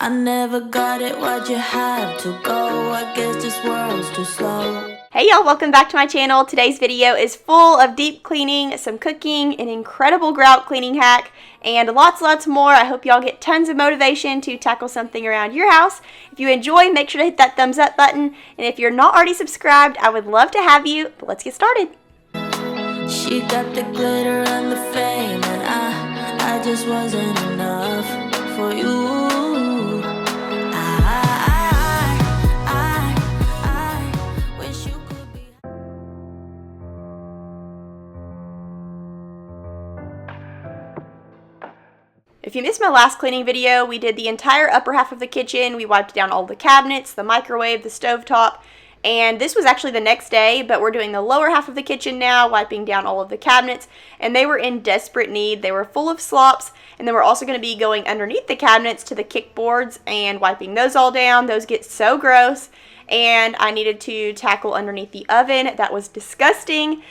I never got it, why'd you have to go? I guess this world's too slow. Hey y'all, welcome back to my channel. Today's video is full of deep cleaning, some cooking, an incredible grout cleaning hack, and lots more. I hope y'all get tons of motivation to tackle something around your house. If you enjoy, make sure to hit that thumbs up button, and if you're not already subscribed, I would love to have you, but let's get started. She got the glitter and the fame, and I just wasn't enough for you. I wish you could be. If you missed my last cleaning video, we did the entire upper half of the kitchen. We wiped down all the cabinets, the microwave, the stovetop, and this was actually the next day, but we're doing the lower half of the kitchen now, wiping down all of the cabinets, and they were in desperate need. They were full of slops, and then we're also going to be going underneath the cabinets to the kickboards and wiping those all down. Those get so gross, and I needed to tackle underneath the oven. That was disgusting.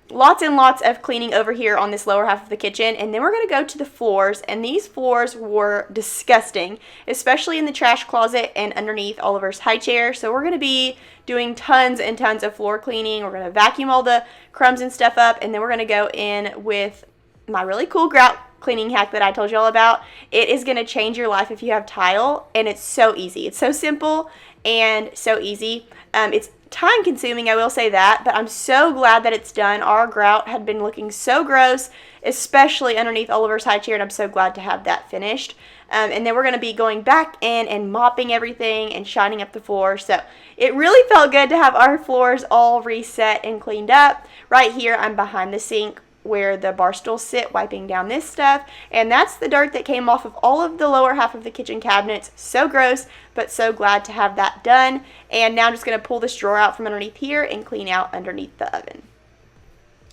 Lots and lots of cleaning over here on this lower half of the kitchen, and then we're going to go to the floors, and these floors were disgusting, especially in the trash closet and underneath Oliver's high chair. So we're going to be doing tons and tons of floor cleaning. We're going to vacuum all the crumbs and stuff up, and then we're going to go in with my really cool grout cleaning hack that I told you all about. It is going to change your life if you have tile, and it's so easy. It's so simple and so easy. It's time consuming, I will say that, but I'm so glad that it's done. Our grout had been looking so gross, especially underneath Oliver's high chair, and I'm so glad to have that finished. And then we're going to be going back in and mopping everything and shining up the floor. So it really felt good to have our floors all reset and cleaned up. Right here, I'm behind the sink where the bar stools sit, wiping down this stuff, and that's the dirt that came off of all of the lower half of the kitchen cabinets. So gross, but so glad to have that done. And now I'm just going to pull this drawer out from underneath here and clean out underneath the oven.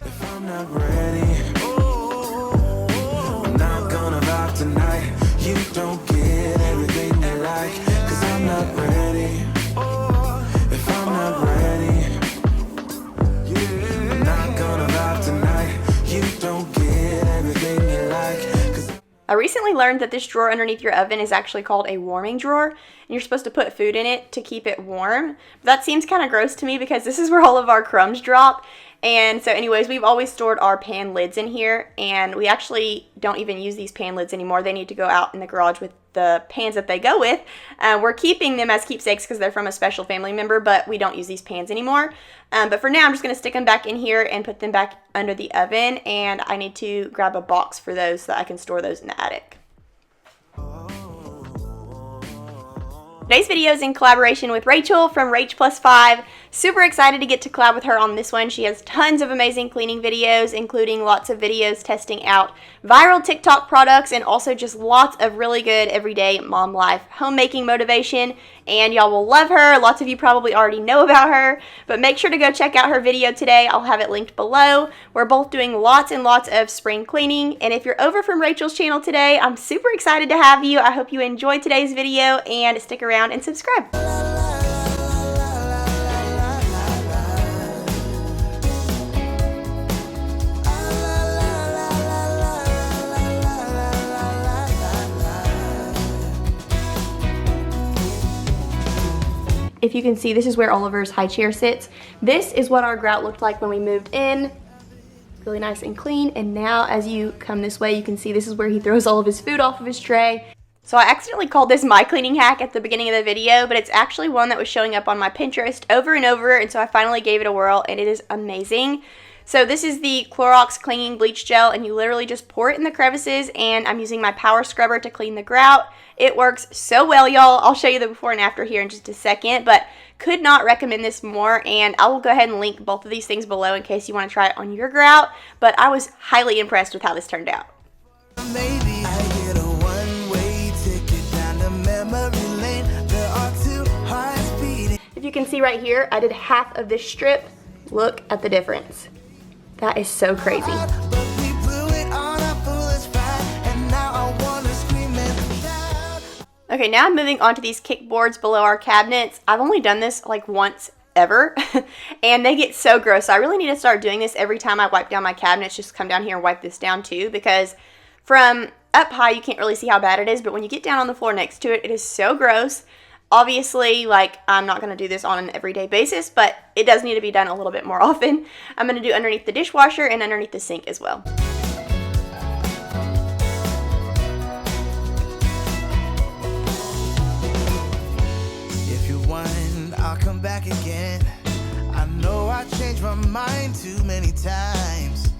If I'm not ready, I'm not gonna vibe tonight. You don't get everything you like, 'cause I'm not ready. If I'm not ready, I'm not gonna vibe tonight. You don't get everything you like, 'cause I recently learned that this drawer underneath your oven is actually called a warming drawer, and you're supposed to put food in it to keep it warm. But that seems kind of gross to me because this is where all of our crumbs drop. And so anyways, we've always stored our pan lids in here, and we actually don't even use these pan lids anymore. They need to go out in the garage with the pans that they go with. We're keeping them as keepsakes because they're from a special family member, but we don't use these pans anymore. But for now, I'm just going to stick them back in here and put them back under the oven, and I need to grab a box for those so that I can store those in the attic. Today's video is in collaboration with Rachel from Rach+5. Super excited to get to collab with her on this one. She has tons of amazing cleaning videos, including lots of videos testing out viral TikTok products, and also just lots of really good everyday mom life homemaking motivation. And y'all will love her. Lots of you probably already know about her, but make sure to go check out her video today. I'll have it linked below. We're both doing lots and lots of spring cleaning, and if you're over from Rachel's channel today, I'm super excited to have you. I hope you enjoyed today's video, and stick around and subscribe. If you can see, this is where Oliver's high chair sits. This is what our grout looked like when we moved in. Really nice and clean. And now as you come this way, you can see this is where he throws all of his food off of his tray. So I accidentally called this my cleaning hack at the beginning of the video, but it's actually one that was showing up on my Pinterest over and over, and so I finally gave it a whirl, and it is amazing. So this is the Clorox Clinging Bleach Gel, and you literally just pour it in the crevices, and I'm using my power scrubber to clean the grout. It works so well, y'all. I'll show you the before and after here in just a second, but could not recommend this more, and I will go ahead and link both of these things below in case you want to try it on your grout, but I was highly impressed with how this turned out. maybe I get a one-way ticket down the memory lane. There are two hearts beating. If you can see right here, I did half of this strip. Look at the difference. That is so crazy. But we blew it on a foolish ride, and now I wanna scream and shout. Okay, now I'm moving on to these kickboards below our cabinets. I've only done this like once ever, and they get so gross. So I really need to start doing this every time I wipe down my cabinets. Just come down here and wipe this down too, because from up high, you can't really see how bad it is, but when you get down on the floor next to it, it is so gross. Obviously, like, I'm not going to do this on an everyday basis, but it does need to be done a little bit more often. I'm going to do underneath the dishwasher and underneath the sink as well. If you want, I'll come back again. I know I changed my mind too many times.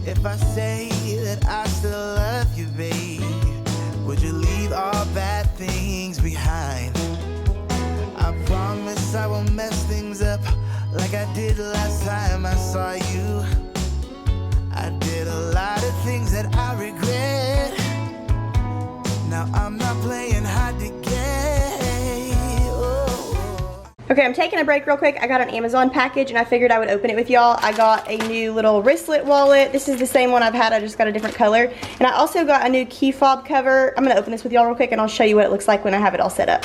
If I say that I still love you, babe, would you leave all bad things behind? I promise I won't mess things up like I did last time I saw you. I did a lot of things that I regret. Now I'm not playing hard to get. Okay, I'm taking a break real quick. I got an Amazon package and I figured I would open it with y'all. I got a new little wristlet wallet. This is the same one I've had, I just got a different color. And I also got a new key fob cover. I'm gonna open this with y'all real quick and I'll show you what it looks like when I have it all set up.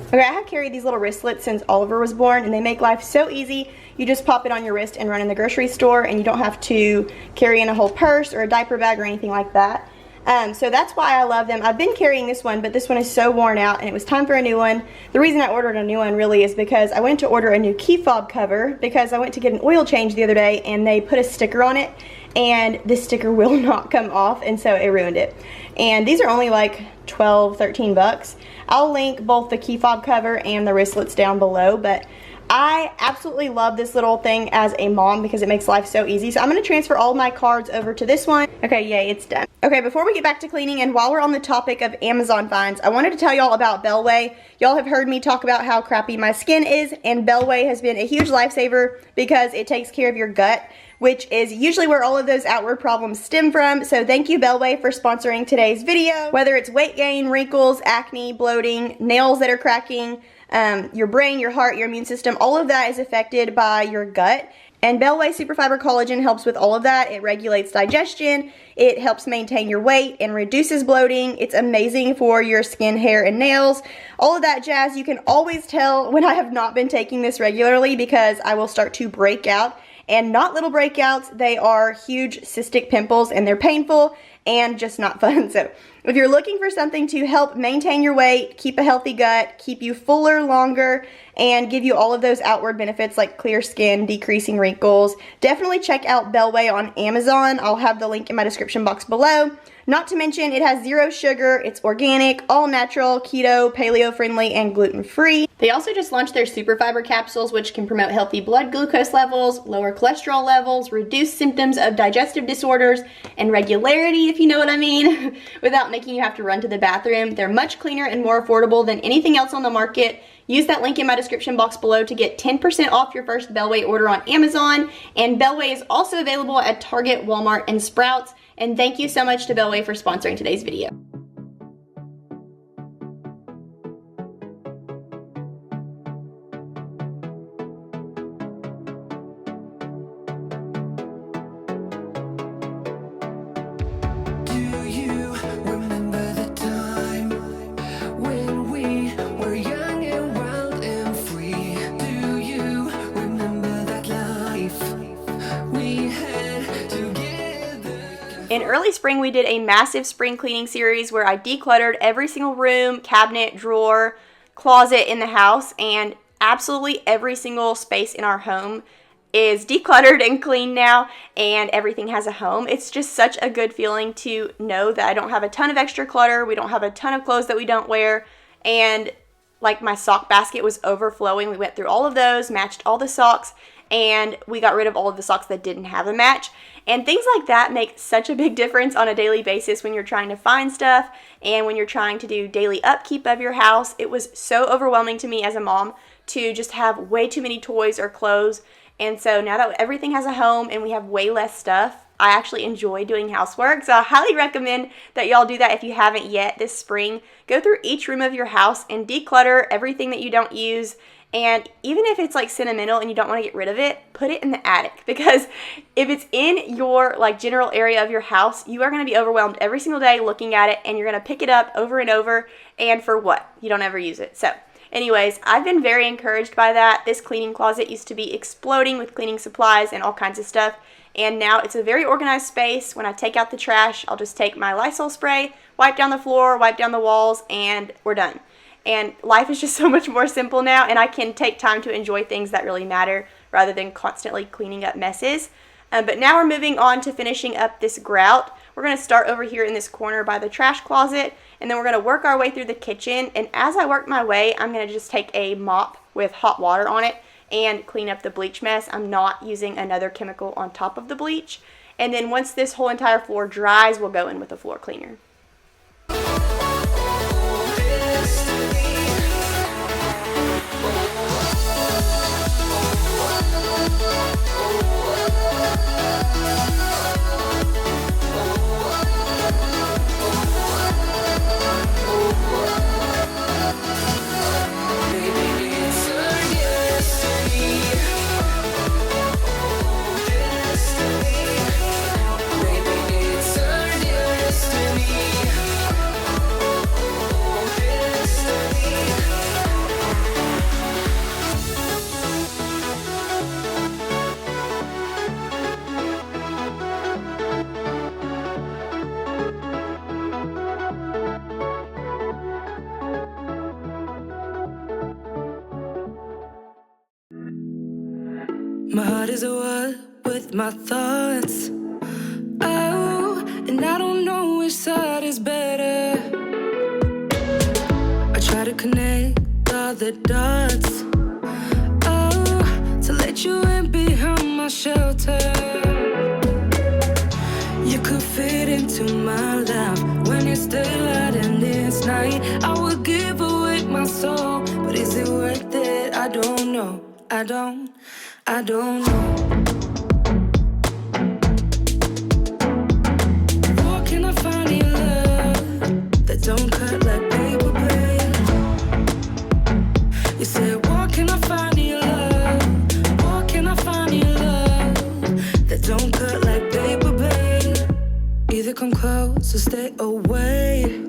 Okay, I have carried these little wristlets since Oliver was born, and they make life so easy. You just pop it on your wrist and run in the grocery store, and you don't have to carry in a whole purse or a diaper bag or anything like that. So that's why I love them. I've been carrying this one, but this one is so worn out, and it was time for a new one. The reason I ordered a new one really is because I went to order a new key fob cover because I went to get an oil change the other day, and they put a sticker on it, and this sticker will not come off, and so it ruined it. And these are only like 12, 13 bucks. I'll link both the key fob cover and the wristlets down below, but I absolutely love this little thing as a mom because it makes life so easy. So I'm going to transfer all of my cards over to this one. Okay, yay, it's done. Okay, before we get back to cleaning, and while we're on the topic of Amazon finds, I wanted to tell y'all about Bellway. Y'all have heard me talk about how crappy my skin is, and Bellway has been a huge lifesaver because it takes care of your gut, which is usually where all of those outward problems stem from. So thank you, Bellway, for sponsoring today's video. Whether it's weight gain, wrinkles, acne, bloating, nails that are cracking, your brain, your heart, your immune system, all of that is affected by your gut. And Bellway Superfiber Collagen helps with all of that. It regulates digestion, it helps maintain your weight and reduces bloating. It's amazing for your skin, hair, and nails. All of that jazz. You can always tell when I have not been taking this regularly because I will start to break out. And not little breakouts, they are huge cystic pimples, and they're painful and just not fun. So if you're looking for something to help maintain your weight, keep a healthy gut, keep you fuller longer, and give you all of those outward benefits like clear skin, decreasing wrinkles, definitely check out Bellway on Amazon. I'll have the link in my description box below. Not to mention, it has 0 sugar, it's organic, all natural, keto, paleo friendly, and gluten free. They also just launched their super fiber capsules, which can promote healthy blood glucose levels, lower cholesterol levels, reduce symptoms of digestive disorders, and regularity, if you know what I mean, without making you have to run to the bathroom. They're much cleaner and more affordable than anything else on the market. Use that link in my description box below to get 10% off your first Bellway order on Amazon. And Bellway is also available at Target, Walmart, and Sprouts. And thank you so much to Bellway for sponsoring today's video. Do you remember the time when we were young and wild and free? Do you remember that life we had together? In early spring, we did a massive spring cleaning series where I decluttered every single room, cabinet, drawer, closet in the house, and absolutely every single space in our home is decluttered and clean now, and everything has a home. It's just such a good feeling to know that I don't have a ton of extra clutter, we don't have a ton of clothes that we don't wear, and like my sock basket was overflowing. We went through all of those, matched all the socks, and we got rid of all of the socks that didn't have a match. And things like that make such a big difference on a daily basis when you're trying to find stuff and when you're trying to do daily upkeep of your house. It was so overwhelming to me as a mom to just have way too many toys or clothes. And so now that everything has a home and we have way less stuff, I actually enjoy doing housework. So I highly recommend that y'all do that if you haven't yet this spring. Go through each room of your house and declutter everything that you don't use. And even if it's like sentimental and you don't want to get rid of it, put it in the attic, because if it's in your like general area of your house, you are going to be overwhelmed every single day looking at it, and you're going to pick it up over and over, and for what? You don't ever use it. So anyways, I've been very encouraged by that. This cleaning closet used to be exploding with cleaning supplies and all kinds of stuff, And now it's a very organized space. When I take out the trash, I'll just take my Lysol spray, wipe down the floor, wipe down the walls, and we're done. And life is just so much more simple now, and I can take time to enjoy things that really matter rather than constantly cleaning up messes. But now we're moving on to finishing up this grout. We're going to start over here in this corner by the trash closet, and then we're going to work our way through the kitchen. And as I work my way, I'm going to just take a mop with hot water on it and clean up the bleach mess. I'm not using another chemical on top of the bleach. And then once this whole entire floor dries, we'll go in with a floor cleaner. My heart is at war with my thoughts. Oh, and I don't know which side is better. I try to connect all the dots. Oh, to let you in behind my shelter. You could fit into my life when it's daylight and it's night. I would give away my soul, but is it worth it? I don't know. I don't know. Where can I find your love that don't cut like paper blade? You said, where can I find your love? Where can I find your love that don't cut like paper blade? Either come close or stay away.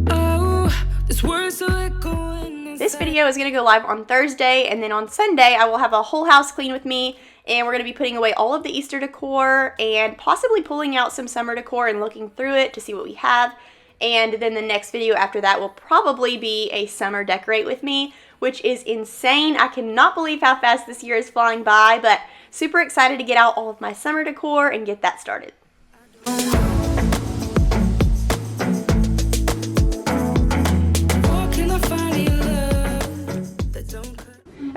Oh, this word's so echoing. This video is going to go live on Thursday, and then on Sunday I will have a whole house clean with me, and we're going to be putting away all of the Easter decor and possibly pulling out some summer decor and looking through it to see what we have. And then the next video after that will probably be a summer decorate with me, which is insane. I cannot believe how fast this year is flying by, but super excited to get out all of my summer decor and get that started.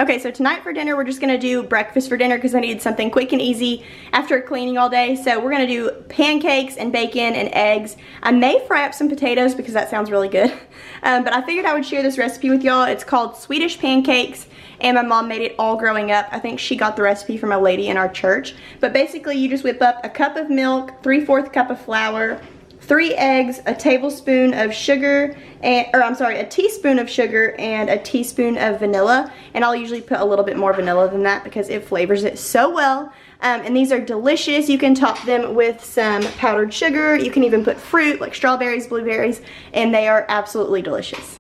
Okay, so tonight for dinner, we're just gonna do breakfast for dinner because I needed something quick and easy after cleaning all day. So we're gonna do pancakes and bacon and eggs. I may fry up some potatoes because that sounds really good. But I figured I would share this recipe with y'all. It's called Swedish pancakes, and my mom made it all growing up. I think she got the recipe from a lady in our church. But basically, you just whip up a cup of milk, 3/4 cup of flour, 3 eggs, a tablespoon of sugar, a teaspoon of sugar and a teaspoon of vanilla. And I'll usually put a little bit more vanilla than that because it flavors it so well. And these are delicious. You can top them with some powdered sugar. You can even put fruit like strawberries, blueberries, and they are absolutely delicious.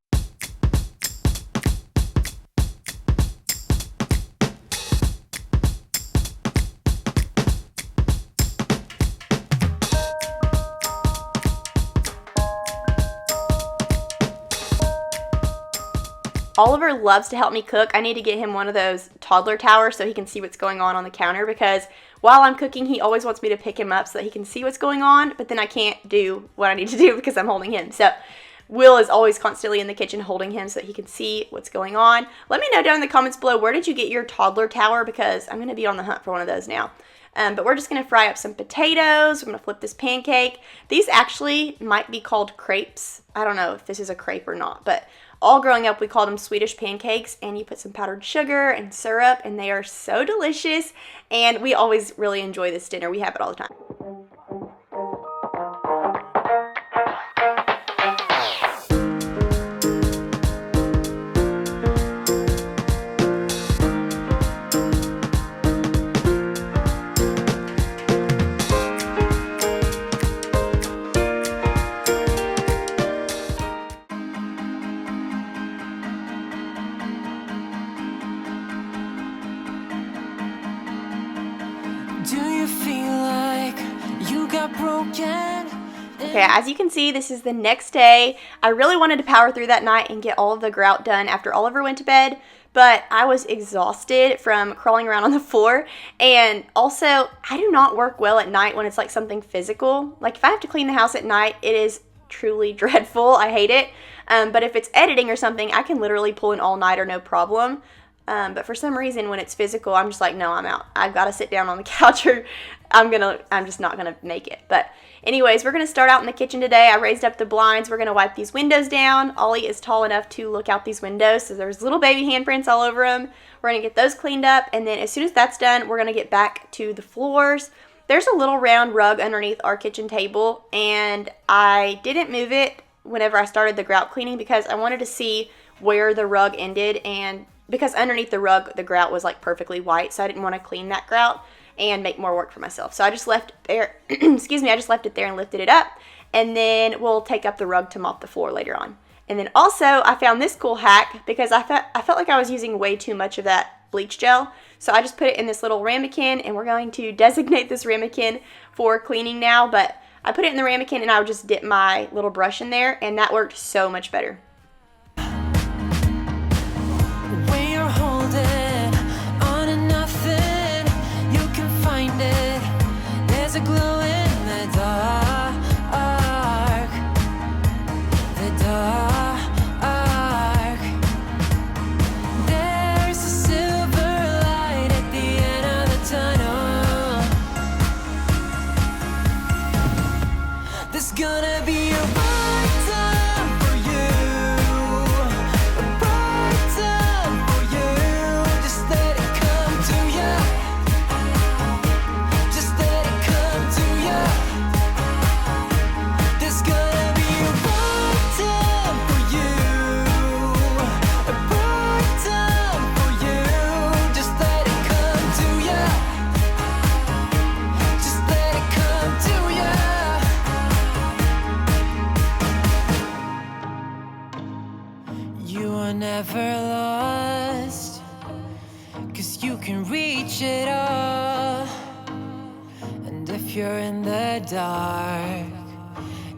Oliver loves to help me cook. I need to get him one of those toddler towers so he can see what's going on the counter, because while I'm cooking, he always wants me to pick him up so that he can see what's going on, but then I can't do what I need to do because I'm holding him. So Will is always constantly in the kitchen holding him so that he can see what's going on. Let me know down in the comments below, where did you get your toddler tower, because I'm going to be on the hunt for one of those now. But we're just going to fry up some potatoes. We're going to flip this pancake. These actually might be called crepes. I don't know if this is a crepe or not, but all growing up we called them Swedish pancakes, and you put some powdered sugar and syrup, and they are so delicious, and we always really enjoy this dinner. We have it all the time. Do you feel Okay, as you can see, this is the next day. I really wanted to power through that night and get all of the grout done after Oliver went to bed, but I was exhausted from crawling around on the floor. And also, I do not work well at night when it's like something physical. Like if I have to clean the house at night, it is truly dreadful. I hate it. But if it's editing or something, I can literally pull an all-nighter, no problem. But for some reason, when it's physical, I'm just like, no, I'm out. I've got to sit down on the couch or I'm just not gonna make it. But anyways, we're gonna start out in the kitchen today. I raised up the blinds. We're gonna wipe these windows down. Ollie is tall enough to look out these windows, so there's little baby handprints all over them. We're gonna get those cleaned up, and then as soon as that's done, we're gonna get back to the floors. There's a little round rug underneath our kitchen table, and I didn't move it whenever I started the grout cleaning because I wanted to see where the rug ended, and because underneath the rug, the grout was like perfectly white, so I didn't want to clean that grout and make more work for myself. So I just left it there, excuse me, I just left it there and lifted it up, and then we'll take up the rug to mop the floor later on. And then also, I found this cool hack because I felt like I was using way too much of that bleach gel. So I just put it in this little ramekin, and we're going to designate this ramekin for cleaning now, but I put it in the ramekin and I would just dip my little brush in there, and that worked so much better. When you're holding on to nothing, you can find it. There's a glow in the dark, the dark. There's a silver light at the end of the tunnel. There's gonna be a bright time for you, a bright time for you. Just let it come to you. Just let it come to you. There's gonna be a bright time for you, a bright time for you. Just let it come to you. Just let it come to you. You are never lost, 'cause you can reach it all. And if you're in the dark,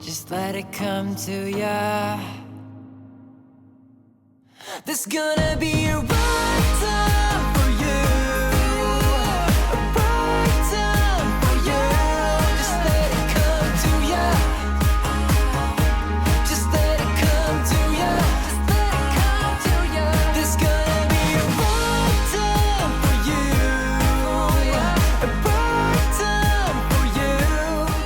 just let it come to ya. There's gonna be a bright time for you, a bright time for you. Just let it come to ya. Just let it come to ya. Just let it come to ya. There's gonna be a bright time for you, a bright time for you.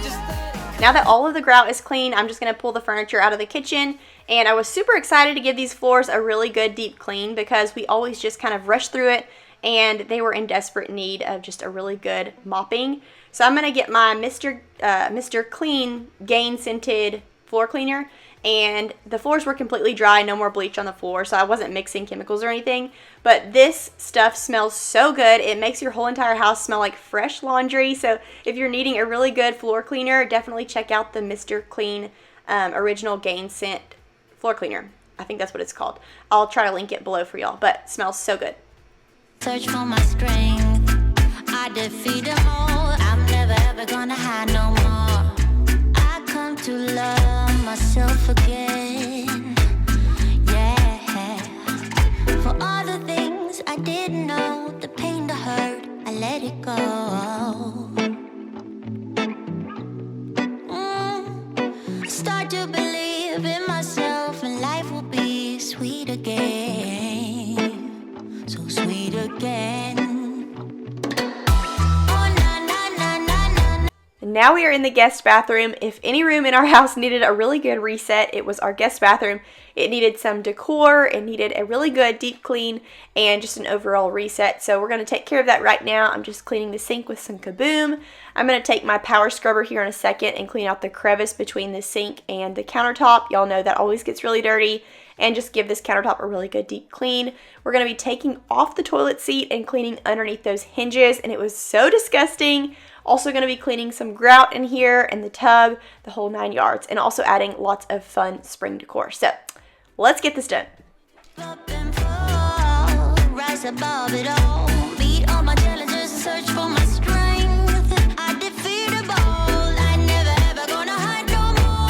Just let it. Now that all of the grout is clean, I'm just going to pull the furniture out of the kitchen, and I was super excited to give these floors a really good deep clean because we always just kind of rush through it, and they were in desperate need of just a really good mopping. So I'm going to get my Mr. Clean Gain Scented floor cleaner, and the floors were completely dry, no more bleach on the floor, so I wasn't mixing chemicals or anything. But this stuff smells so good. It makes your whole entire house smell like fresh laundry. So if you're needing a really good floor cleaner, definitely check out the Mr. Clean Original Gain Scent floor cleaner. I think that's what it's called. I'll try to link it below for y'all, but it smells so good. Search for my strength, I defeat them all. I'm never ever gonna hide no more. I come to love myself again. Yeah, for all the things I didn't know, the pain, the hurt, I let it go. Start to believe in myself, and life will be sweet again. So sweet again. Oh, na, na, na, na, na. And now we are in the guest bathroom. If any room in our house needed a really good reset, it was our guest bathroom. It needed some decor, it needed a really good deep clean, and just an overall reset. So we're going to take care of that right now. I'm just cleaning the sink with some Kaboom. I'm going to take my power scrubber here in a second and clean out the crevice between the sink and the countertop. Y'all know that always gets really dirty, and just give this countertop a really good deep clean. We're going to be taking off the toilet seat and cleaning underneath those hinges, and it was so disgusting. Also going to be cleaning some grout in here and the tub, the whole 9 yards, and also adding lots of fun spring decor. So let's get this done. Up and fall, rise above it all. Beat all my challenges and search for my strength. I defeat them all. I never ever gonna hide no more.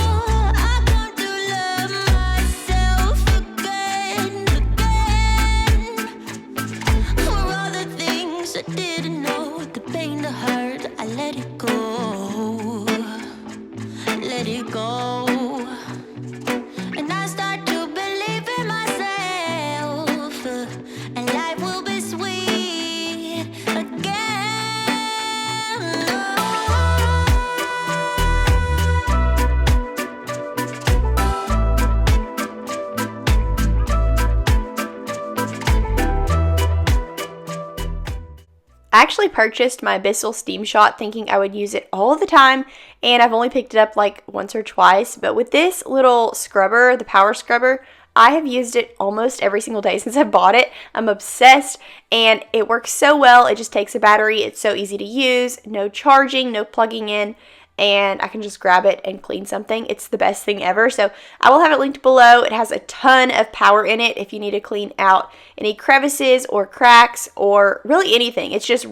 I actually purchased my Bissell Steam Shot thinking I would use it all the time, and I've only picked it up like once or twice. But with this little scrubber, the power scrubber, I have used it almost every single day since I bought it. I'm obsessed, and it works so well. It just takes a battery. It's so easy to use, no charging, no plugging in, and I can just grab it and clean something. It's the best thing ever. So I will have it linked below. It has a ton of power in it if you need to clean out any crevices or cracks or really anything. It's a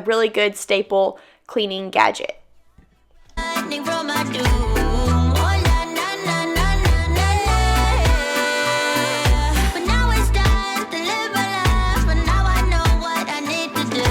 really good staple cleaning gadget. Lightning from my doom. Oh, na, na, na, na, na, na, na. But now it's time to live my life. But now I know what I need to do.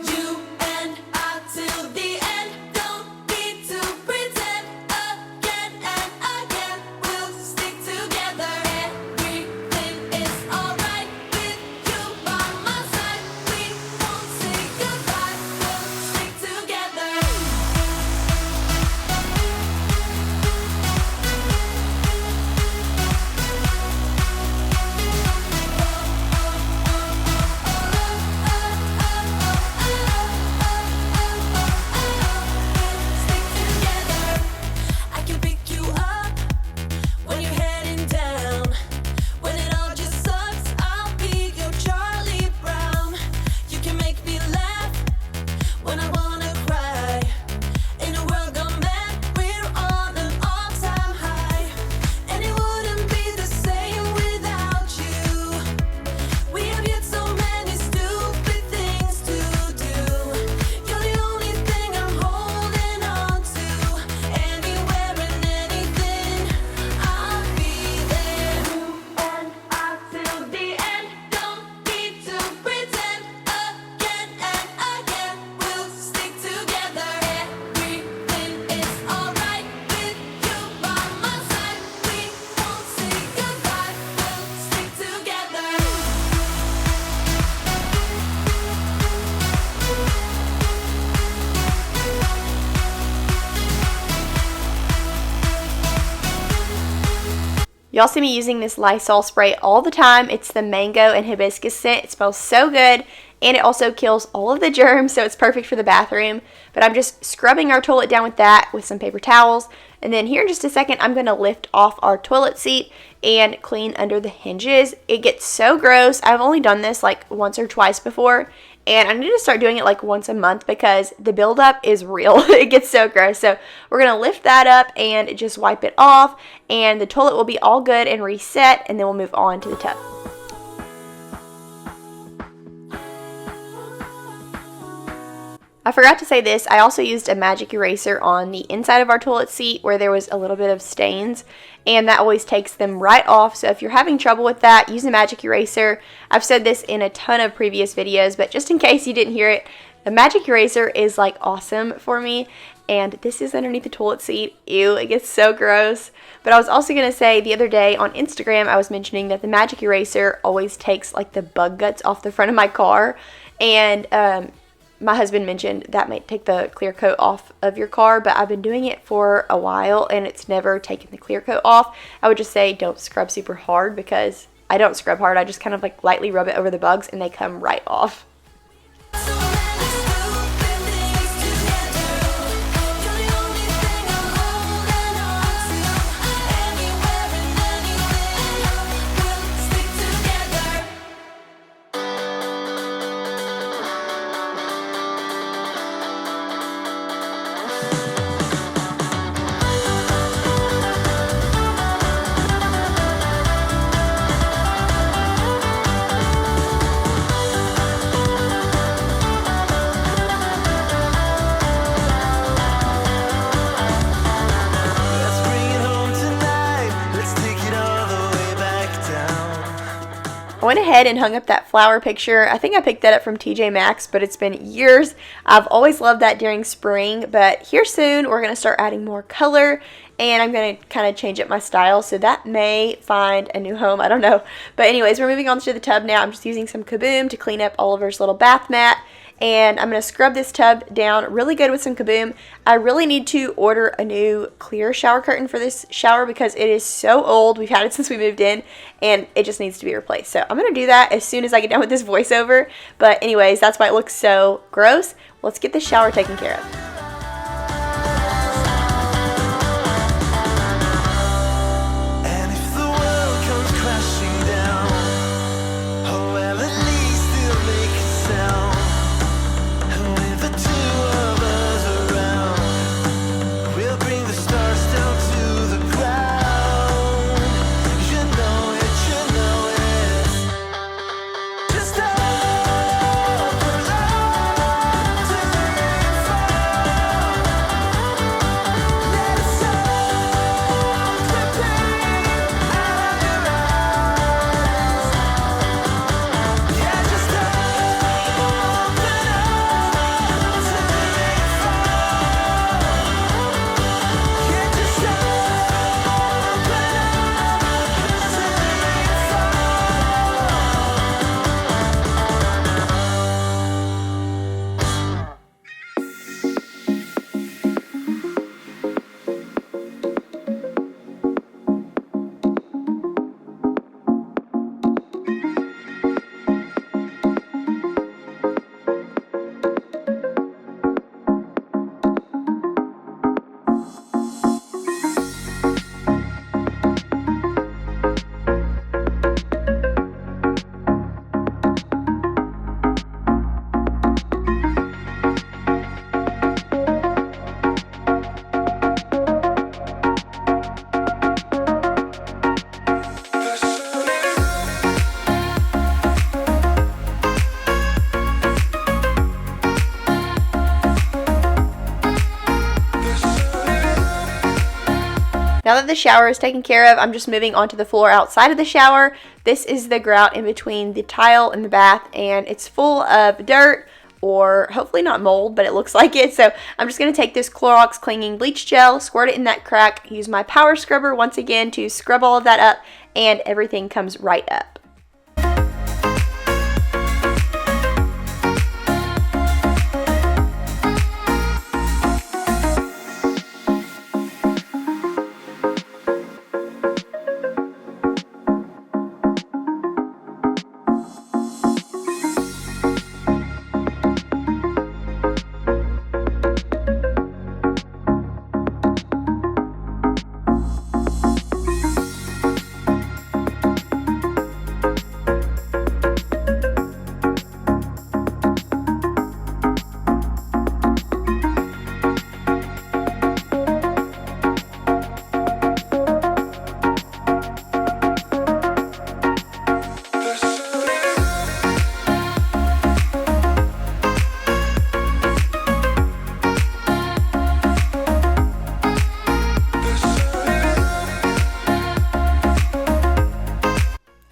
You and I till the end, don't need to pretend again and again. We'll stick together. Everything is alright with you by my side. We won't say goodbye. We'll stick together. Stick together. I can pick you up when you're heading down. When it all just sucks, I'll be your Charlie Brown. You can make me laugh when I wanna cry. In a world gone mad, we're on an all-time high. And it wouldn't be the same without you. We have yet so many stupid things to do. You're the only thing I'm holding on to. Anywhere and anything, I'll be there. You and I till the end, don't need to pretend again and again. We'll stick together. Everything is alright with you by my side. We won't say goodbye. We'll stick together. Y'all see me using this Lysol spray all the time. It's the mango and hibiscus scent. It smells so good, and it also kills all of the germs, so it's perfect for the bathroom. But I'm just scrubbing our toilet down with that with some paper towels. And then here in just a second, I'm going to lift off our toilet seat and clean under the hinges. It gets so gross. I've only done this like once or twice before, and I need to start doing it like once a month because the buildup is real. It gets so gross. So we're going to lift that up and just wipe it off, and the toilet will be all good and reset, and then we'll move on to the tub. I forgot to say this, I also used a magic eraser on the inside of our toilet seat where there was a little bit of stains, and that always takes them right off. So if you're having trouble with that, use a magic eraser. I've said this in a ton of previous videos, but just in case you didn't hear it, the magic eraser is like awesome for me. And this is underneath the toilet seat. Ew, it gets so gross. But I was also going to say the other day on Instagram, I was mentioning that the magic eraser always takes like the bug guts off the front of my car. And my husband mentioned that might take the clear coat off of your car, but I've been doing it for a while and it's never taken the clear coat off. I would just say don't scrub super hard because I don't scrub hard. I just kind of like lightly rub it over the bugs and they come right off. I went ahead and hung up that flower picture. I think I picked that up from TJ Maxx, but it's been years. I've always loved that during spring, but here soon we're going to start adding more color, and I'm going to kind of change up my style, so that may find a new home. I don't know. But anyways, we're moving on to the tub now. I'm just using some Kaboom to clean up Oliver's little bath mat, and I'm going to scrub this tub down really good with some Kaboom. I really need to order a new clear shower curtain for this shower because it is so old. We've had it since we moved in, and it just needs to be replaced. So I'm going to do that as soon as I get done with this voiceover. But anyways, that's why it looks so gross. Let's get this shower taken care of. Now that the shower is taken care of, I'm just moving onto the floor outside of the shower. This is the grout in between the tile and the bath, and it's full of dirt, or hopefully not mold, but it looks like it. So I'm just going to take this Clorox clinging bleach gel, squirt it in that crack, use my power scrubber once again to scrub all of that up, and everything comes right up.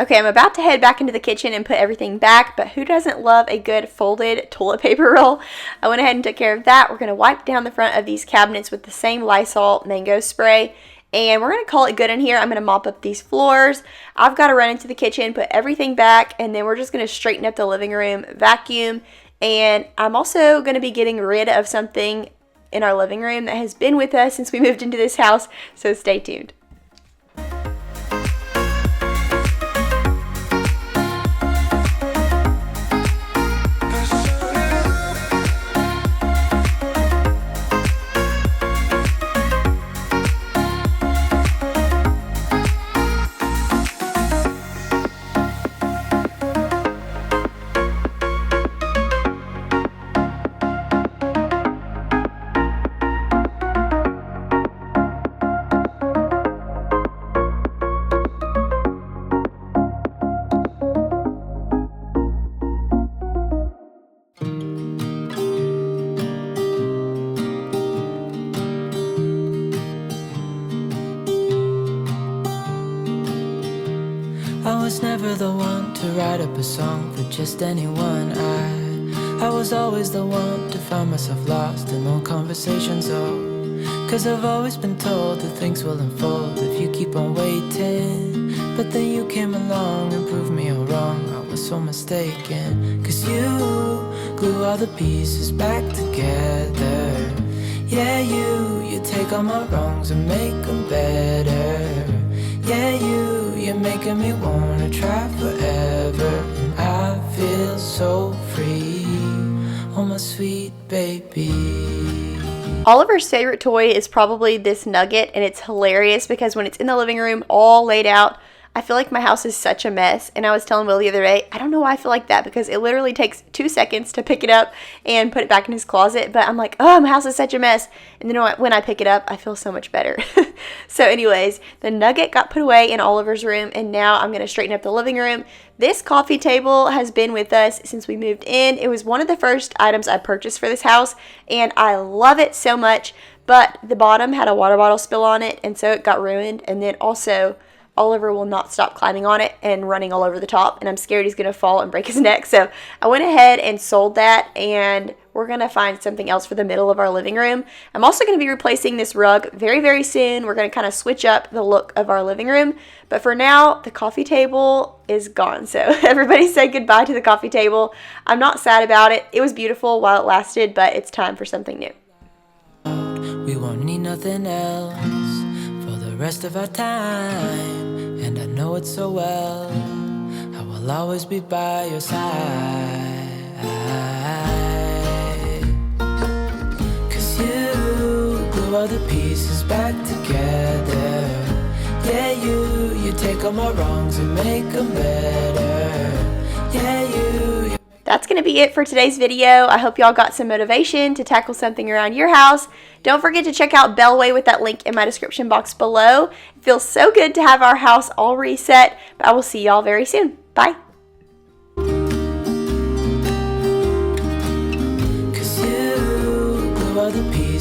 Okay, I'm about to head back into the kitchen and put everything back, but who doesn't love a good folded toilet paper roll? I went ahead and took care of that. We're going to wipe down the front of these cabinets with the same Lysol mango spray, and we're going to call it good in here. I'm going to mop up these floors. I've got to run into the kitchen, put everything back, and then we're just going to straighten up the living room, vacuum, and I'm also going to be getting rid of something in our living room that has been with us since we moved into this house, so stay tuned. I was never the one to write up a song for just anyone. I was always the one to find myself lost in long conversations. Oh, 'cause I've always been told that things will unfold if you keep on waiting. But then you came along and proved me all wrong. I was so mistaken. 'Cause you glue all the pieces back together. Yeah, you take all my wrongs and make them better. Yeah, you're making me wanna try forever. And I feel so free, oh my sweet baby. Oliver's favorite toy is probably this nugget, and it's hilarious because when it's in the living room all laid out, I feel like my house is such a mess. And I was telling Will the other day, I don't know why I feel like that, because it literally takes 2 seconds to pick it up and put it back in his closet. But I'm like, oh, my house is such a mess. And then when I pick it up, I feel so much better. So anyways, the nugget got put away in Oliver's room, and now I'm going to straighten up the living room. This coffee table has been with us since we moved in. It was one of the first items I purchased for this house, and I love it so much. But the bottom had a water bottle spill on it, and so it got ruined. And then also, Oliver will not stop climbing on it and running all over the top, and I'm scared he's going to fall and break his neck. So I went ahead and sold that, and we're going to find something else for the middle of our living room. I'm also going to be replacing this rug very, very soon. We're going to kind of switch up the look of our living room. But for now, the coffee table is gone. So everybody say goodbye to the coffee table. I'm not sad about it. It was beautiful while it lasted, but it's time for something new. We won't need nothing else for the rest of our time. And I know it so well, I will always be by your side. 'Cause you glue all the pieces back together. Yeah, you take all my wrongs and make them better. Yeah, you. That's going to be it for today's video. I hope y'all got some motivation to tackle something around your house. Don't forget to check out Bellway with that link in my description box below. It feels so good to have our house all reset, but I will see y'all very soon. Bye. 'Cause you glue all the pieces